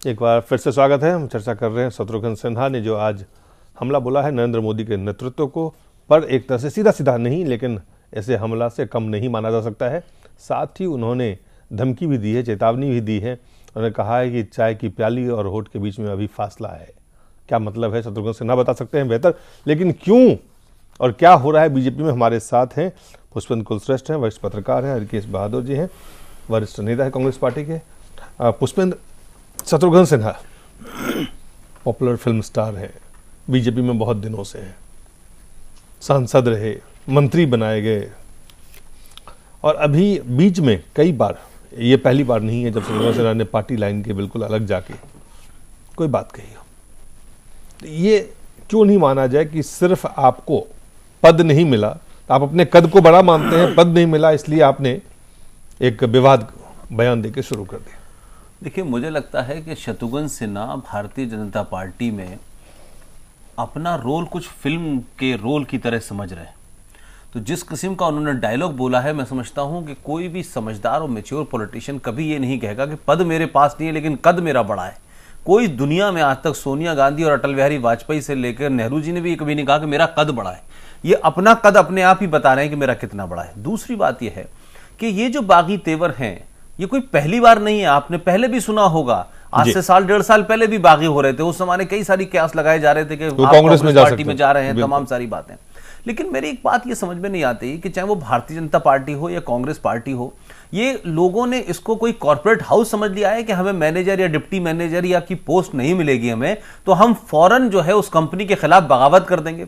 एक बार फिर से स्वागत है। हम चर्चा कर रहे हैं शत्रुघ्न सिन्हा ने जो आज हमला बोला है नरेंद्र मोदी के नेतृत्व को, पर एक तरह से सीधा सीधा नहीं, लेकिन ऐसे हमला से कम नहीं माना जा सकता है। साथ ही उन्होंने धमकी भी दी है, चेतावनी भी दी है। उन्होंने कहा है कि चाय की प्याली और होठ के बीच में अभी फासला है। क्या मतलब है शत्रुघ्न सिन्हा बता सकते हैं बेहतर, लेकिन क्यों और क्या हो रहा है बीजेपी में। हमारे साथ हैं पुष्पेंद्र कुलश्रेष्ठ हैं, वरिष्ठ पत्रकार हैं, हरकेश बहादुर जी हैं, वरिष्ठ नेता है कांग्रेस पार्टी के। Pushpendra, Shatrughan Sinha popular film star है, बीजेपी में बहुत दिनों से हैं, सांसद रहे, मंत्री बनाए गए, और अभी बीच में कई बार, ये पहली बार नहीं है जब शत्रुघ्न सिन्हा ने पार्टी लाइन के बिल्कुल अलग जाके कोई बात कही हो। ये क्यों नहीं माना जाए कि सिर्फ आपको पद नहीं मिला, तो आप अपने कद को बड़ा मानते हैं, पद नहीं मिला इसलिए आपने एक विवाद बयान देके शुरू कर दिया। देखिए, मुझे लगता है कि शत्रुघ्न सिन्हा भारतीय जनता पार्टी में अपना रोल कुछ फिल्म के रोल की तरह समझ रहे हैं। तो जिस किस्म का उन्होंने डायलॉग बोला है, मैं समझता हूं कि कोई भी समझदार और मैच्योर पॉलिटिशियन कभी ये नहीं कहेगा कि पद मेरे पास नहीं है लेकिन कद मेरा बड़ा है। कोई दुनिया में आज तक सोनिया गांधी और अटल बिहारी वाजपेयी से लेकर नेहरू जी ने भी कभी नहीं कहा कि मेरा कद बड़ा है। ये अपना कद अपने आप ही बता रहे हैं कि मेरा कितना बड़ा है। दूसरी बात यह है कि ये जो बागी तेवर हैं, ये कोई पहली बार नहीं है, आपने पहले भी सुना होगा। आज से साल डेढ़ साल पहले भी बागी हो रहे थे। उस समय कई सारी कयास लगाए जा रहे थे कि आप कांग्रेस पार्टी में जा रहे हैं, तमाम सारी बातें। लेकिन मेरी एक बात ये समझ में नहीं आती कि चाहे वो भारतीय जनता पार्टी हो या कांग्रेस पार्टी हो, ये लोगों ने इसको कोई कॉर्पोरेट हाउस समझ लिया है कि हमें मैनेजर या डिप्टी मैनेजर या की पोस्ट नहीं मिलेगी हमें, तो हम फौरन जो है उस कंपनी के खिलाफ बगावत कर देंगे।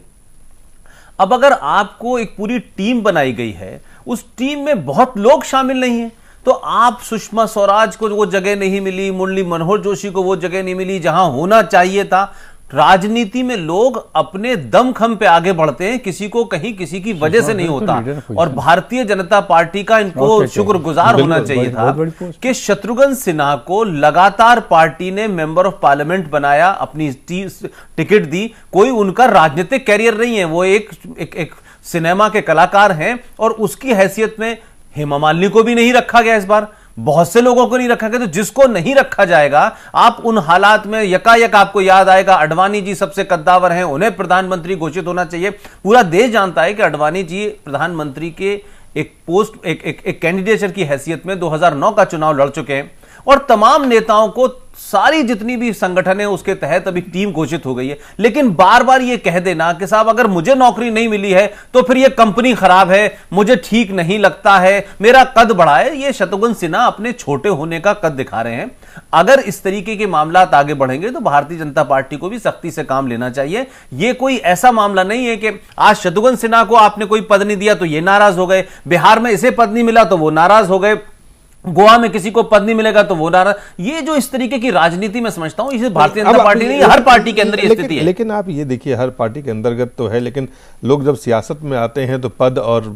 अब अगर आपको एक पूरी टीम बनाई गई है, उस टीम में बहुत लोग शामिल नहीं है, तो आप सुषमा स्वराज को वो जगह नहीं मिली, मुरली मनोहर जोशी को वो जगह नहीं मिली जहां होना चाहिए था। राजनीति में लोग अपने दमखम पे आगे बढ़ते हैं, किसी को कहीं किसी की वजह से नहीं होता। और भारतीय जनता पार्टी का इनको शुक्रगुजार होना चाहिए था कि शत्रुघ्न सिन्हा को लगातार पार्टी ने मेंबर ऑफ पार्लियामेंट बनाया, अपनी टिकट दी। कोई उनका राजनीतिक कैरियर नहीं है, वो एक सिनेमा के कलाकार हैं, और उसकी हैसियत में हेमा मालिनी को भी नहीं रखा गया। इस बार बहुत से लोगों को नहीं रखा गया। तो जिसको नहीं रखा जाएगा, आप उन हालात में यकायक आपको याद आएगा अडवाणी जी सबसे कद्दावर हैं, उन्हें प्रधानमंत्री घोषित होना चाहिए। पूरा देश जानता है कि अडवाणी जी प्रधानमंत्री के एक पोस्ट एक कैंडिडेचर की हैसियत में 2009 का चुनाव लड़ चुके हैं, और तमाम नेताओं को सारी जितनी भी संगठन है उसके तहत अभी टीम घोषित हो गई है। लेकिन बार बार ये कह देना कि साहब अगर मुझे नौकरी नहीं मिली है तो फिर ये कंपनी खराब है, मुझे ठीक नहीं लगता है, मेरा कद बड़ा है, ये शत्रुघ्न सिन्हा अपने छोटे होने का कद दिखा रहे हैं। अगर इस तरीके के मामलात आगे बढ़ेंगे तो भारतीय जनता पार्टी को भी सख्ती से काम लेना चाहिए। ये कोई ऐसा मामला नहीं है कि आज शत्रुघ्न सिन्हा को आपने कोई पद नहीं दिया तो ये नाराज हो गए, बिहार में इसे पद नहीं मिला तो वो नाराज हो गए, गोवा में किसी को पद नहीं मिलेगा तो वो नाराज। ये जो इस तरीके की राजनीति में समझता हूं, इसे भारतीय जनता पार्टी नहीं, हर पार्टी के अंदर ये स्थिति है। लेकिन आप ये देखिए, हर पार्टी के अंतर्गत तो है, लेकिन लोग जब सियासत में आते हैं तो पद और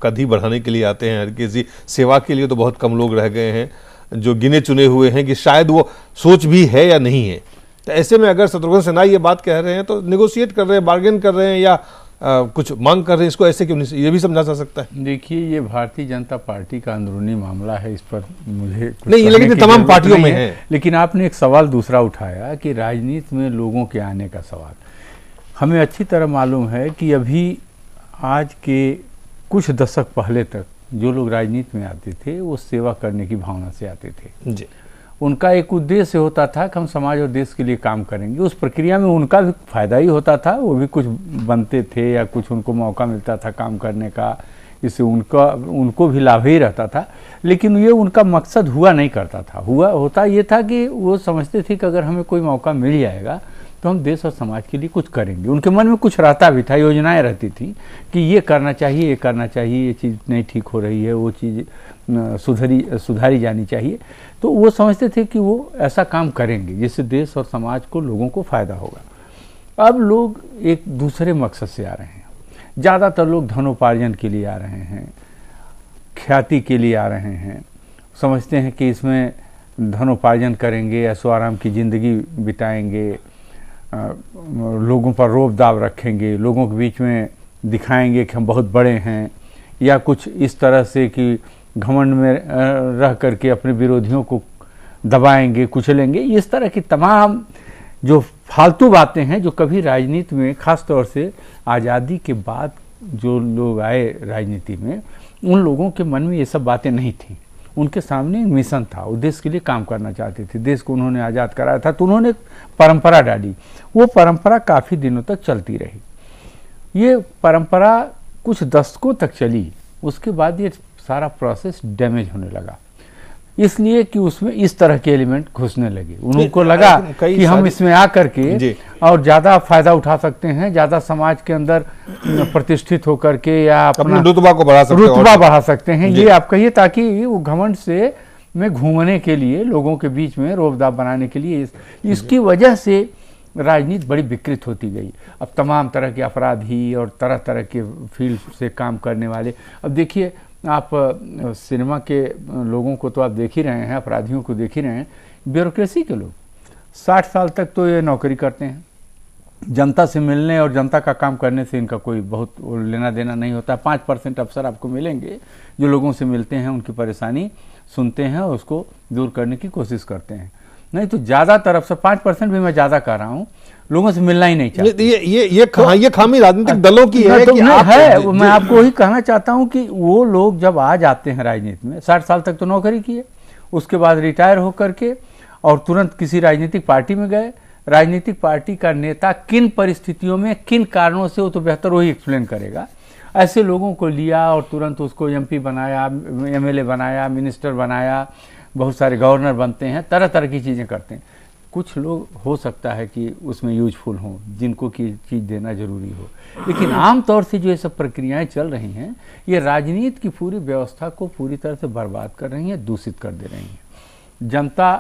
कद ही बढ़ाने के लिए आते हैं। हर किसी सेवा के लिए तो बहुत कम लोग रह गए हैं जो गिने चुने हुए हैं कि शायद वो सोच भी है या नहीं है। तो ऐसे में अगर शत्रुघ्न सिन्हा ये बात कह रहे हैं तो निगोशिएट कर रहे हैं, बार्गेन कर रहे हैं, या कुछ मांग कर रहे हैं, इसको ऐसे क्यों नहीं, ये भी समझा जा सकता है। देखिए, ये भारतीय जनता पार्टी का अंदरूनी मामला है, इस पर मुझे नहीं, लेकिन तमाम पार्टियों में है। लेकिन आपने एक सवाल दूसरा उठाया कि राजनीति में लोगों के आने का सवाल। हमें अच्छी तरह मालूम है कि अभी आज के कुछ दशक पहले तक जो लोग राजनीति में आते थे वो सेवा करने की भावना से आते थे जी। उनका एक उद्देश्य होता था कि हम समाज और देश के लिए काम करेंगे। उस प्रक्रिया में उनका भी फायदा ही होता था, वो भी कुछ बनते थे या कुछ उनको मौका मिलता था काम करने का, इससे उनको भी लाभ ही रहता था। लेकिन ये उनका मकसद हुआ नहीं करता था। होता ये था कि वो समझते थे कि अगर हमें कोई मौका मिल जाएगा तो हम देश और समाज के लिए कुछ करेंगे। उनके मन में कुछ रहता भी था, योजनाएं रहती थी कि ये करना चाहिए, ये करना चाहिए, ये चीज़ नहीं ठीक हो रही है, वो चीज़ सुधारी जानी चाहिए। तो वो समझते थे कि वो ऐसा काम करेंगे जिससे देश और समाज को, लोगों को फ़ायदा होगा। अब लोग एक दूसरे मकसद से आ रहे हैं। ज़्यादातर लोग धनोपार्जन के लिए आ रहे हैं, ख्याति के लिए आ रहे हैं। समझते हैं कि इसमें धनोपार्जन करेंगे, ऐशो आराम की ज़िंदगी बिताएंगे, लोगों पर रोब दाब रखेंगे, लोगों के बीच में दिखाएंगे कि हम बहुत बड़े हैं, या कुछ इस तरह से कि घमंड में रह करके अपने विरोधियों को दबाएंगे, कुचलेंगे, इस तरह की तमाम जो फालतू बातें हैं जो कभी राजनीति में, खास तौर से आज़ादी के बाद जो लोग आए राजनीति में, उन लोगों के मन में ये सब बातें नहीं थी। उनके सामने मिशन था, वो देश के लिए काम करना चाहते थे, देश को उन्होंने आज़ाद कराया था, तो उन्होंने परंपरा डाली। वो परंपरा काफ़ी दिनों तक चलती रही। ये परंपरा कुछ दशकों तक चली, उसके बाद ये सारा प्रोसेस डैमेज होने लगा, इसलिए कि उसमें इस तरह के एलिमेंट घुसने लगे। उनको लगा कि हम इसमें आ करके और ज़्यादा फायदा उठा सकते हैं, ज़्यादा समाज के अंदर प्रतिष्ठित होकर के या अपना रुतबा को बढ़ा सकते हैं, ये आप कहिए, ताकि वो घमंड से में घूमने के लिए, लोगों के बीच में रोब-दाब बनाने के लिए, इसकी वजह से राजनीति बड़ी विकृत होती गई। अब तमाम तरह के अपराधी और तरह तरह के फील्ड से काम करने वाले, अब देखिए आप सिनेमा के लोगों को तो आप देख ही रहे हैं, अपराधियों को देख ही रहे हैं, ब्यूरोक्रेसी के लोग 60 साल तक तो ये नौकरी करते हैं, जनता से मिलने और जनता का काम करने से इनका कोई बहुत लेना देना नहीं होता। 5% अफसर आपको मिलेंगे जो लोगों से मिलते हैं, उनकी परेशानी सुनते हैं और उसको दूर करने की कोशिश करते हैं, नहीं तो ज़्यादातर अफसर, 5% भी मैं ज़्यादा कह रहा हूँ, लोगों से मिलना ही नहीं चाहते। ये खामी राजनीतिक दलों की है तो कि मैं आपको वही कहना चाहता हूं कि वो लोग जब आ जाते हैं राजनीति में, 60 साल तक तो नौकरी किए, उसके बाद रिटायर होकर के और तुरंत किसी राजनीतिक पार्टी में गए। राजनीतिक पार्टी का नेता किन परिस्थितियों में, किन कारणों से, वो तो बेहतर वही एक्सप्लेन करेगा। ऐसे लोगों को लिया और तुरंत उसको MP बनाया, MLA बनाया, मिनिस्टर बनाया, बहुत सारे गवर्नर बनते हैं, तरह तरह की चीज़ें करते हैं। कुछ लोग हो सकता है कि उसमें यूजफुल हों, जिनको की चीज़ देना जरूरी हो, लेकिन आम तौर से जो ये सब प्रक्रियाएं चल रही हैं, ये राजनीति की पूरी व्यवस्था को पूरी तरह से बर्बाद कर रही हैं, दूषित कर दे रही हैं। जनता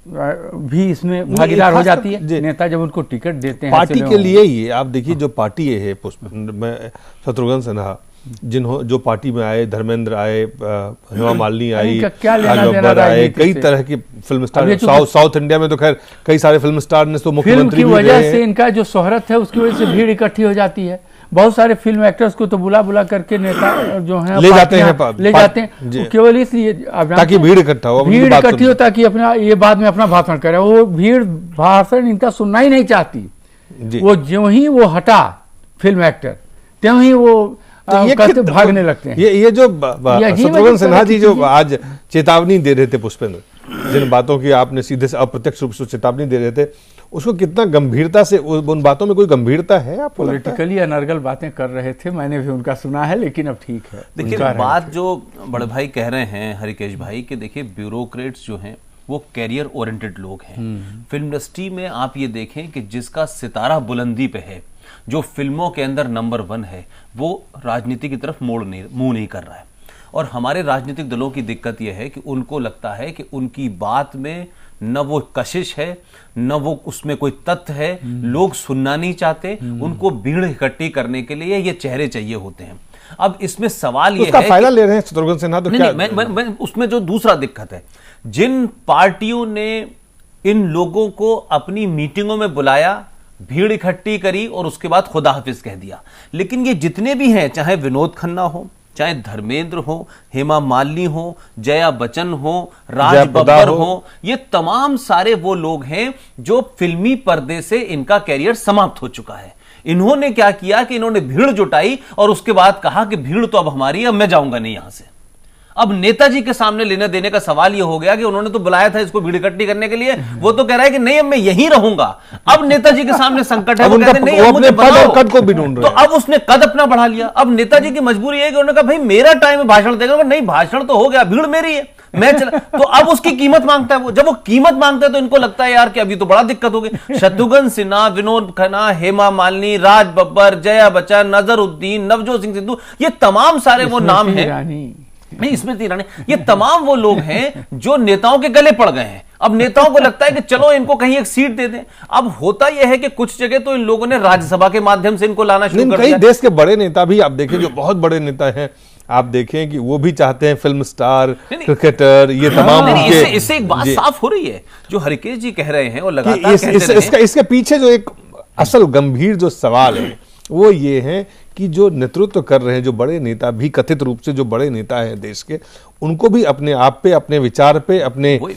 भी इसमें भागीदार हो जाती है। नेता जब उनको टिकट देते हैं पार्टी के लिए ही, आप देखिए जो पार्टी है शत्रुघ्न सिन्हा, जो पार्टी में आए, धर्मेंद्र आए, हेमा मालिनी आई, राज बब्बर आए, कई तरह की फिल्म स्टार, साउथ इंडिया में तो खैर कई सारे फिल्म स्टार ने तो मुख्यमंत्री की वजह से इनका जो शोहरत है उसकी वजह से भीड़ इकट्ठी हो जाती है। बहुत सारे फिल्म एक्टर्स को तो बुला बुला करके नेता जो है ले जाते हैं केवल इसलिए ताकि भीड़ इकट्ठा हो, भीड़ इकट्ठी हो, ताकि अपना ये बाद में अपना भाषण करे। वो भीड़ भाषण इनका सुनना ही नहीं चाहती। वो ज्यों ही वो हटा फिल्म एक्टर, त्यों ही वो भागने लगते हैं। ये जो शत्रुघ्न सिन्हा जी जो आज चेतावनी दे रहे थे पुष्पेंद्र, जिन बातों की आपने सीधे से अप्रत्यक्ष रूप से चेतावनी दे रहे थे, उसको कितना गंभीरता से, उन बातों में कोई गंभीरता है आपको? पॉलिटिकली अनर्गल बातें कर रहे थे, मैंने भी उनका सुना है, लेकिन अब ठीक है। देखिए बात जो बड़े भाई कह रहे हैं हरिकेश भाई कि देखिए ब्यूरोक्रेट्स जो हैं वो कैरियर ओरिएंटेड लोग हैं। फिल्म इंडस्ट्री में आप ये देखें कि जिसका सितारा बुलंदी पे है, जो फिल्मों के अंदर नंबर 1 है, वो राजनीति की तरफ मुंह नहीं कर रहा है। और हमारे राजनीतिक दलों की दिक्कत यह है कि उनको लगता है कि उनकी बात में न वो कशिश है, न वो उसमें कोई तथ्य है, लोग सुनना नहीं चाहते, उनको भीड़ इकट्ठी करने के लिए ये चेहरे चाहिए होते हैं। अब इसमें सवाल ये है, फायदा ले रहे हैं शत्रुघ्न सिन्हा, तो क्या मैं उसमें जो दूसरा दिक्कत है, जिन पार्टियों ने इन लोगों को अपनी मीटिंगों में बुलाया, भीड़ इकट्ठी करी और उसके बाद खुदा हाफिज कह दिया, लेकिन ये जितने भी हैं, चाहे विनोद खन्ना हो, चाहे धर्मेंद्र हो, हेमा मालिनी हो, जया बच्चन हो, राज बब्बर हो, ये तमाम सारे वो लोग हैं जो फिल्मी पर्दे से इनका कैरियर समाप्त हो चुका है। इन्होंने क्या किया कि इन्होंने भीड़ जुटाई और उसके बाद कहा कि भीड़ तो अब हमारी है, अब मैं जाऊंगा नहीं यहां से। अब नेताजी के सामने लेने देने का सवाल यह हो गया कि उन्होंने तो बुलाया था इसको भीड़ इकट्ठी करने के लिए, वो तो कह रहा है कि नहीं अब मैं यहीं रहूंगा। अब नेताजी के सामने संकट है, वो कहते नहीं अब मुझे बनाओ, कद को भी ढूंढ रहे हैं। तो अब उसने कद अपना बढ़ा लिया। अब नेताजी की मजबूरी है कि उन्होंने कहा भाई मेरा टाइम है भाषण देगा, नहीं भाषण तो हो गया, भीड़ मेरी है, मैं चला। तो अब उसकी कीमत मांगता है वो। जब वो कीमत मांगता है तो इनको लगता है यार कि अभी तो बड़ा दिक्कत हो गई। शत्रुघ्न सिन्हा, विनोद खन्ना, हेमा मालिनी, राज बब्बर, जया बच्चन, नजरुद्दीन, नवजोत सिंह सिद्धू, ये तमाम सारे वो नाम हैं, नहीं इसमें तीरानी, ये तमाम वो लोग हैं जो नेताओं के गले पड़ गए हैं। अब नेताओं को लगता है कि चलो इनको कहीं एक सीट दे दें। अब होता यह है कि कुछ जगह तो इन लोगों ने राज्यसभा के माध्यम से इनको लाना शुरू कर दिया। कई देश के बड़े नेता भी आप देखें, जो बहुत बड़े नेता हैं, आप देखें कि वो भी चाहते हैं फिल्म स्टार, क्रिकेटर, ये तमाम। इससे एक बात साफ हो रही है जो हरिकेश जी कह रहे हैं और लगातार इसके पीछे जो एक असल गंभीर जो सवाल है वो ये हैं कि जो नेतृत्व कर रहे हैं, जो बड़े नेता भी कथित रूप से जो बड़े नेता हैं देश के, उनको भी अपने आप पे, अपने विचार पे, अपने उन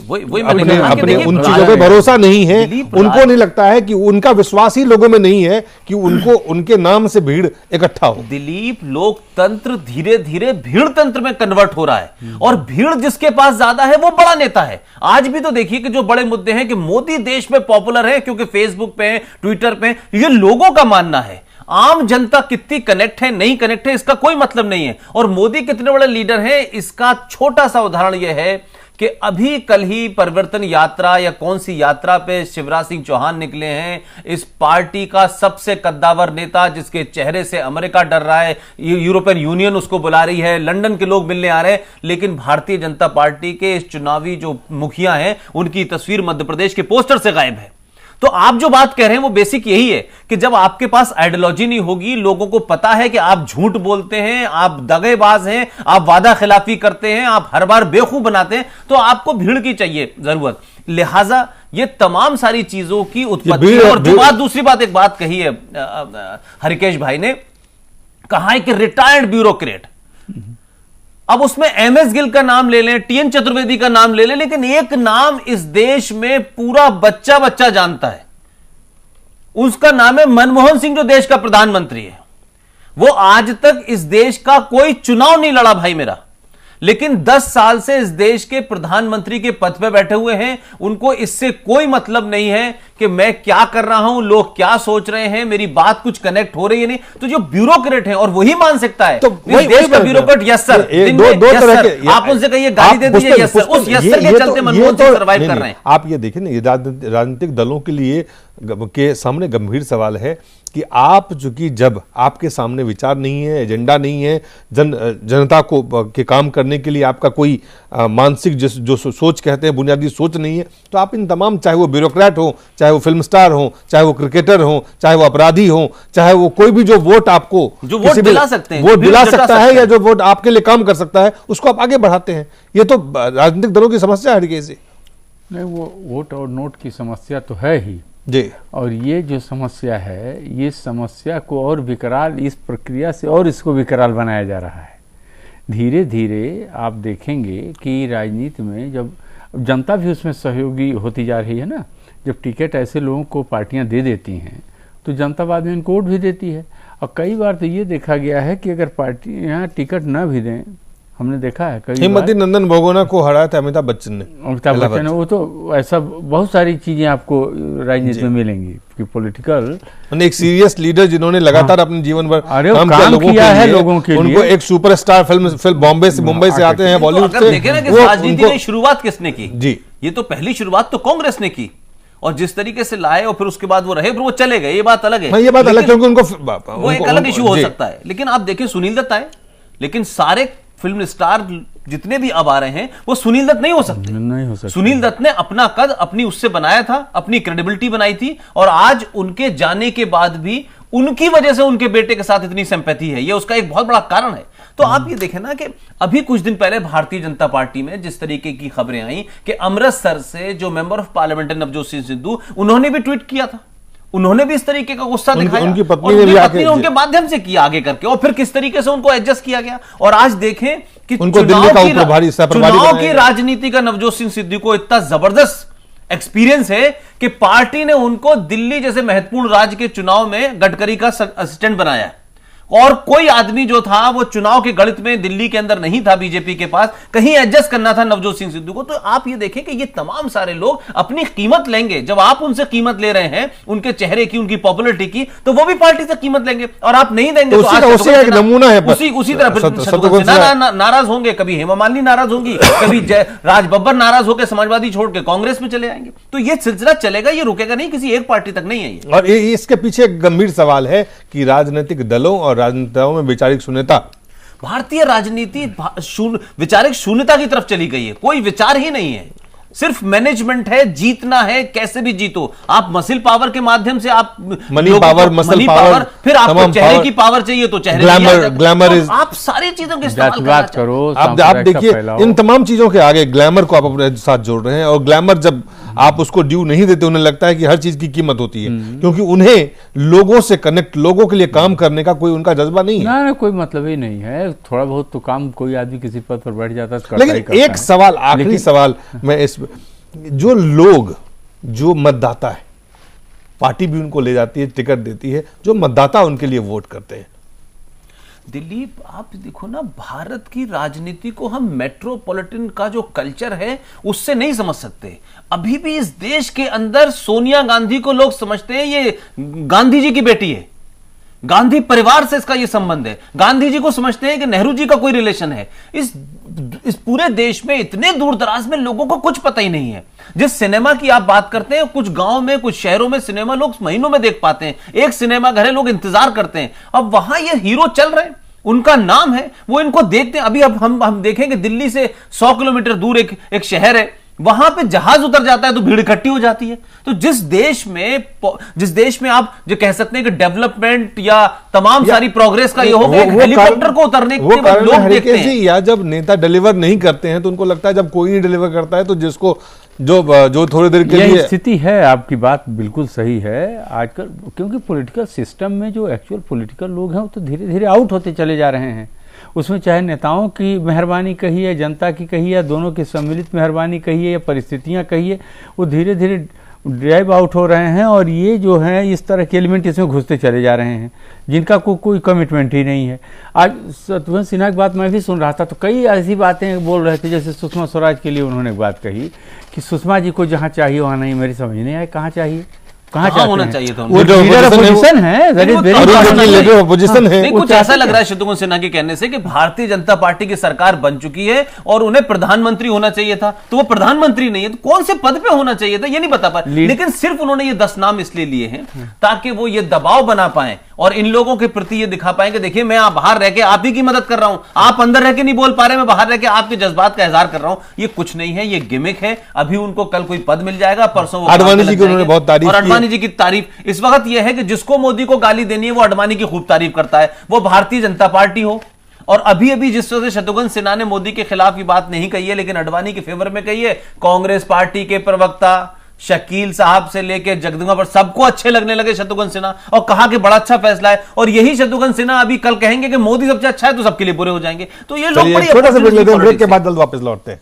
चीजों पे भरोसा नहीं है। उनको नहीं लगता है कि उनका विश्वास ही लोगों में नहीं है कि उनको उनके नाम से भीड़ इकट्ठा हो। दिलीप, लोकतंत्र धीरे धीरे भीड़ तंत्र में कन्वर्ट हो रहा है और भीड़ जिसके पास ज्यादा है वो बड़ा नेता है। आज भी तो देखिए कि जो बड़े मुद्दे हैं कि मोदी देश में पॉपुलर है क्योंकि फेसबुक पे, ट्विटर पे, ये लोगों का मानना है। आम जनता कितनी कनेक्ट है, नहीं कनेक्ट है, इसका कोई मतलब नहीं है। और मोदी कितने बड़े लीडर हैं, इसका छोटा सा उदाहरण यह है कि अभी कल ही परिवर्तन यात्रा या कौन सी यात्रा पे शिवराज सिंह चौहान निकले हैं, इस पार्टी का सबसे कद्दावर नेता, जिसके चेहरे से अमेरिका डर रहा है, यूरोपियन यूनियन उसको बुला रही है, लंदन के लोग मिलने आ रहे हैं, लेकिन भारतीय जनता पार्टी के इस चुनावी जो मुखिया हैं उनकी तस्वीर मध्य प्रदेश के पोस्टर से गायब है। तो आप जो बात कह रहे हैं वो बेसिक यही है कि जब आपके पास आइडियोलॉजी नहीं होगी, लोगों को पता है कि आप झूठ बोलते हैं, आप दगेबाज हैं, आप वादा खिलाफी करते हैं, आप हर बार बेवकूफ बनाते हैं, तो आपको भीड़ की चाहिए जरूरत। लिहाजा ये तमाम सारी चीजों की उत्पत्ति। और दूसरी बात एक बात कही है हरिकेश भाई ने, कहा है कि रिटायर्ड ब्यूरोक्रेट। अब उसमें एमएस गिल का नाम ले लें, टीएन चतुर्वेदी का नाम ले लें, लेकिन एक नाम इस देश में पूरा बच्चा बच्चा जानता है, उसका नाम है मनमोहन सिंह, जो देश का प्रधानमंत्री है। वो आज तक इस देश का कोई चुनाव नहीं लड़ा भाई मेरा, लेकिन 10 साल से इस देश के प्रधानमंत्री के पद पे बैठे हुए हैं। उनको इससे कोई मतलब नहीं है कि मैं क्या कर रहा हूं, लोग क्या सोच रहे हैं, मेरी बात कुछ कनेक्ट हो रही है नहीं। तो जो ब्यूरोक्रेट है, और वही मान सकता है, तो इस देश का ब्यूरोक्रेट, यस सर, आप उनसे कहिए गाली दे दीजिए, यस सर, उस यस सर के चलते मनमोहन सिंह सर्वाइव कर रहे हैं। आप ये देखिए ना, ये राजनीतिक दलों के लिए के सामने गंभीर सवाल है कि आप चूंकि जब आपके सामने विचार नहीं है, एजेंडा नहीं है, जनता को के काम करने के लिए आपका कोई मानसिक जो सोच कहते हैं बुनियादी सोच नहीं है, तो आप इन तमाम, चाहे वो ब्यूरोक्रेट हो, चाहे वो फिल्म स्टार हो, चाहे वो क्रिकेटर हो, चाहे वो अपराधी हो, चाहे वो कोई भी जो वोट आपको जो वोट दिला सकते हैं, वोट दिला सकता है या जो वोट आपके लिए काम कर सकता है, उसको आप आगे बढ़ाते हैं। ये तो राजनीतिक दलों की समस्या है कैसे नहीं, वो वोट और नोट की समस्या तो है ही जी। और ये जो समस्या है, ये समस्या को और विकराल, इस प्रक्रिया से और इसको विकराल बनाया जा रहा है। धीरे धीरे आप देखेंगे कि राजनीति में जब जनता भी उसमें सहयोगी होती जा रही है ना, जब टिकट ऐसे लोगों को पार्टियां दे देती हैं तो जनता बाद में इनको वोट भी देती है। और कई बार तो ये देखा गया है कि अगर पार्टियां टिकट न भी दें, हमने देखा है कई हिम्मती नंदन बहुगुणा को हराया था अमिताभ बच्चन ने। अमिताभ बच्चन, वो तो ऐसा बहुत सारी चीजें आपको राजनीति में मिलेंगी कि पॉलिटिकल, एक सीरियस लीडर जिन्होंने लगातार अपने जीवन भर काम किया है लोगों के लिए। उनको एक सुपरस्टार फिल्म बॉम्बे से, मुंबई से आते हैं, बॉलीवुड से। राजनीति की शुरुआत किसने की जी? ये तो पहली शुरुआत तो कांग्रेस ने की, और जिस तरीके से लाए और फिर उसके बाद वो रहे, फिर वो चले गए, ये बात अलग है। ये बात अलग, क्योंकि उनको वो एक अलग इशू हो सकता है। लेकिन आप देखिए सुनील दत्त आए, लेकिन सारे फिल्म स्टार जितने भी अब आ रहे हैं वो सुनील दत्त नहीं हो सकते। सुनील दत्त ने अपना कद अपनी उससे बनाया था, अपनी क्रेडिबिलिटी बनाई थी, और आज उनके जाने के बाद भी उनकी वजह से उनके बेटे के साथ इतनी सिंपैथी है, ये उसका एक बहुत बड़ा कारण है। तो आप ये देखें ना कि अभी कुछ दिन पहले भारतीय जनता पार्टी में जिस तरीके की खबरें आई कि अमृतसर से जो मेंबर ऑफ पार्लियामेंट है नवजोत सिंह सिद्धू, उन्होंने भी ट्वीट किया था, उन्होंने भी इस तरीके का गुस्सा दिखाया, उनकी पत्नी ने भी आके उनके माध्यम से किया आगे करके, और फिर किस तरीके से उनको एडजस्ट किया गया। और आज देखें कि उनको दिल्ली का चुनाव की राजनीति का नवजोत सिंह सिद्धू को इतना जबरदस्त एक्सपीरियंस है कि पार्टी ने उनको दिल्ली जैसे महत्वपूर्ण राज्य के चुनाव में गडकरी का असिस्टेंट बनाया है। और कोई आदमी जो था वो चुनाव के गणित में दिल्ली के अंदर नहीं था, बीजेपी के पास कहीं एडजस्ट करना था नवजोत सिंह सिद्धू को। तो आप ये देखें कि ये तमाम सारे लोग अपनी कीमत लेंगे। जब आप उनसे कीमत ले रहे हैं, उनके चेहरे की, उनकी पॉपुलरिटी की, तो वो भी पार्टी से कीमत लेंगे, और आप नहीं देंगे तो एक नमूना है। उसी तरह नाराज होंगे, कभी हेमा मालिनी नाराज होंगी, कभी राज बब्बर नाराज होकर समाजवादी छोड़ के कांग्रेस में चले आएंगे। तो ये सिलसिला चलेगा, ये रुकेगा नहीं, किसी एक पार्टी तक नहीं है ये। और इसके पीछे एक गंभीर सवाल है कि राजनीतिक दलों और राजनेताओं में वैचारिक शून्यता। भारतीय राजनीति वैचारिक शून्यता की तरफ चली गई है, कोई विचार ही नहीं है, सिर्फ मैनेजमेंट है, जीतना है, कैसे भी जीतो। आप मसल पावर के माध्यम से, आप मनी पावर, मसल पावर, फिर आपको चेहरे की पावर चाहिए तो चेहरे ग्लैमर, आप सारी चीजों के बात करो। आप देखिए इन तमाम चीजों के आगे ग्लैमर को आप अपने साथ जोड़ रहे हैं, और ग्लैमर जब आप उसको ड्यू नहीं देते, उन्हें लगता है कि हर चीज की कीमत होती है, क्योंकि उन्हें लोगों से कनेक्ट, लोगों के लिए काम करने का कोई उनका जज्बा नहीं है। ना कोई मतलब ही नहीं है। थोड़ा बहुत तो काम कोई आदमी किसी पद पर बैठ जाता है तो करता ही लेकिन करता एक है। सवाल, आखिरी सवाल मैं इस, जो लोग, जो मतदाता है, पार्टी भी उनको ले जाती है, टिकट देती है, जो मतदाता उनके लिए वोट करते हैं। दिलीप, आप देखो ना, भारत की राजनीति को हम मेट्रोपॉलिटन का जो कल्चर है उससे नहीं समझ सकते। अभी भी इस देश के अंदर सोनिया गांधी को लोग समझते हैं ये गांधी जी की बेटी है, गांधी परिवार से इसका ये संबंध है, गांधी जी को समझते हैं कि नेहरू जी का कोई रिलेशन है। इस पूरे देश में इतने दूर दराज में लोगों को कुछ पता ही नहीं है। जिस सिनेमा की आप बात करते हैं, कुछ गांव में, कुछ शहरों में सिनेमा लोग महीनों में देख पाते हैं, एक सिनेमा घर है, लोग इंतजार करते हैं। अब वहां ये हीरो चल रहे हैं, उनका नाम है, वो इनको देखते हैं। अभी अब हम देखेंगे दिल्ली से 100 किलोमीटर दूर एक शहर है, वहां पे जहाज उतर जाता है तो भीड़ इकट्ठी हो जाती है। तो जिस देश में आप जो कह सकते हैं कि डेवलपमेंट या तमाम सारी प्रोग्रेस का ये हो गया, हेलीकॉप्टर को उतरने के बाद लोग देखते हैं। या जब नेता डिलीवर नहीं करते हैं तो उनको लगता है जब कोई नहीं डिलीवर करता है तो जिसको जो थोड़ी देर के लिए स्थिति है। आपकी बात बिल्कुल सही है आजकल, क्योंकि पॉलिटिकल सिस्टम में जो एक्चुअल पॉलिटिकल लोग हैं वो तो धीरे धीरे आउट होते चले जा रहे हैं। उसमें चाहे नेताओं की मेहरबानी कहिए, जनता की कहिए, या दोनों की सम्मिलित मेहरबानी कहिए, या परिस्थितियां कहिए, वो धीरे धीरे ड्राइव आउट हो रहे हैं। और ये जो है इस तरह के एलिमेंट इसमें घुसते चले जा रहे हैं जिनका कोई कमिटमेंट ही नहीं है। आज शत्रुघ्न सिन्हा की बात मैं भी सुन रहा था तो कई ऐसी बातें बोल रहे थे, जैसे सुषमा स्वराज के लिए उन्होंने एक बात कही कि सुषमा जी को जहाँ चाहिए वहाँ नहीं। मेरी समझ नहीं आए कहाँ चाहिए, कहाँ होना चाहिए था। वो जो अपोजिशन अपोजिशन है। कुछ ऐसा लग रहा है शत्रुघ्न सिन्हा के कहने से कि भारतीय जनता पार्टी की सरकार बन चुकी है और उन्हें प्रधानमंत्री होना चाहिए था, तो वो प्रधानमंत्री नहीं है तो कौन से पद पे होना चाहिए था ये नहीं बता पाए। लेकिन सिर्फ उन्होंने ये 10 नाम इसलिए लिए हैं ताकि वो ये दबाव बना पाए और इन लोगों के प्रति ये दिखा पाए कि देखिए मैं बाहर रह के आप ही की मदद कर रहा हूं, आप अंदर रह के नहीं बोल पा रहे, मैं बाहर रह के आपके जज्बात का इजहार कर रहा हूं। ये कुछ नहीं है, ये गिमिक है। अभी उनको कल कोई पद मिल जाएगा, परसों आडवाणी जी की उन्होंने बहुत तारीफ और आडवाणी जी की तारीफ इस वक्त यह है कि जिसको मोदी को गाली देनी है वो आडवाणी की खूब तारीफ करता है, वो भारतीय जनता पार्टी हो। और अभी जिस वजह से शत्रुघ्न सिन्हा ने मोदी के खिलाफ की बात नहीं कही है लेकिन आडवाणी के फेवर में कही है, कांग्रेस पार्टी के प्रवक्ता शकील साहब से लेकर जगदम्बा पर सबको अच्छे लगने लगे शत्रुघ्न सिन्हा और कहा कि बड़ा अच्छा फैसला है। और यही शत्रुघ्न सिन्हा अभी कल कहेंगे कि मोदी सबसे अच्छा है तो सबके लिए बुरे हो जाएंगे। तो ये लोग बड़ी छोटा सा ब्रेक लेते हैं, ब्रेक के बाद जल्द वापस लौटते हैं।